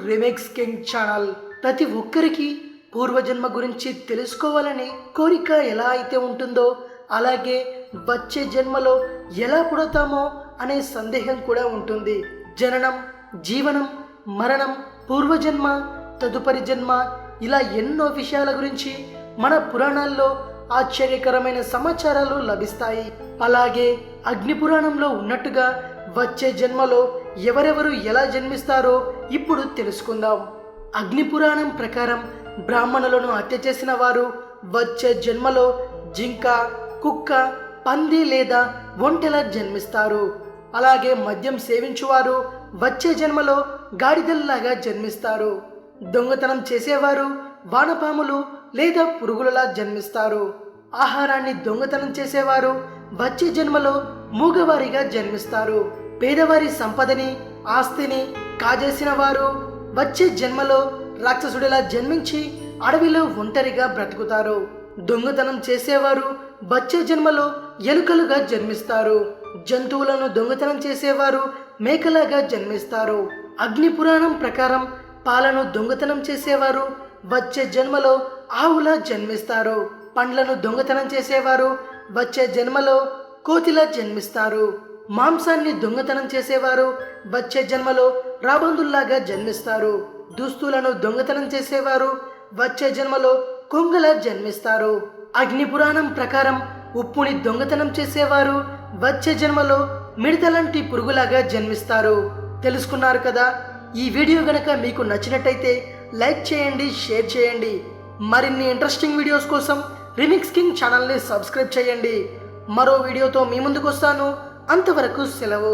Remix king channel. ప్రతి ఒక్కరికి పూర్వజన్మ గురించి తెలుసుకోవాలని కోరిక ఎలా అయితే ఉంటుందో అలాగే వచ్చే జన్మలో ఎలా పుడతామో అనే సందేహం కూడా ఉంటుంది. జననం, జీవనం, మరణం, పూర్వజన్మ, తదుపరి జన్మ ఇలా ఎన్నో విషయాల గురించి మన పురాణాల్లో ఆశ్చర్యకరమైన సమాచారాలు లభిస్తాయి. అలాగే అగ్ని పురాణంలో ఉన్నట్టుగా వచ్చే జన్మలో ఎవరెవరు ఎలా జన్మిస్తారో ఇప్పుడు తెలుసుకుందాం. అగ్ని పురాణం ప్రకారం బ్రాహ్మణులను హత్య చేసిన వారు వచ్చే జన్మలో జింక, కుక్క, పంది లేదా ఒంటెలా జన్మిస్తారు. అలాగే మద్యం సేవించువారు వచ్చే జన్మలో గాడిదల్లాగా జన్మిస్తారు. దొంగతనం చేసేవారు వానపాములు లేదా పురుగులలా జన్మిస్తారు. ఆహారాన్ని దొంగతనం చేసేవారు వచ్చే జన్మలో మూగవారిగా జన్మిస్తారు. పేదవారి సంపదని, ఆస్తిని కాజేసిన వారు వచ్చే జన్మలో రాక్షసుడిలా జన్మించి అడవిలో ఒంటరిగా బ్రతుకుతారు. దొంగతనం చేసేవారు వచ్చే జన్మలో ఎలుకలుగా జన్మిస్తారు. జంతువులను దొంగతనం చేసేవారు మేకలాగా జన్మిస్తారు. అగ్ని పురాణం ప్రకారం పాలను దొంగతనం చేసేవారు వచ్చే జన్మలో ఆవులా జన్మిస్తారు. పండ్లను దొంగతనం చేసేవారు వచ్చే జన్మలో కోతిలా జన్మిస్తారు. మాంసాన్ని దొంగతనం చేసేవారు వచ్చే జన్మలో రాబందుల్లాగా జన్మిస్తారు. దుస్తులను దొంగతనం చేసేవారు వచ్చే జన్మలో కొంగలా జన్మిస్తారు. అగ్ని పురాణం ప్రకారం ఉప్పుని దొంగతనం చేసేవారు వచ్చే జన్మలో మిడతలాంటి పురుగులాగా జన్మిస్తారు. తెలుసుకున్నారు కదా. ఈ వీడియో గనక మీకు నచ్చినట్టయితే లైక్ చేయండి, షేర్ చేయండి. మరిన్ని ఇంట్రెస్టింగ్ వీడియోస్ కోసం రిమిక్స్ కింగ్ ఛానల్ని సబ్స్క్రైబ్ చేయండి. మరో వీడియోతో మీ ముందుకు వస్తాను. అంతవరకు సెలవు.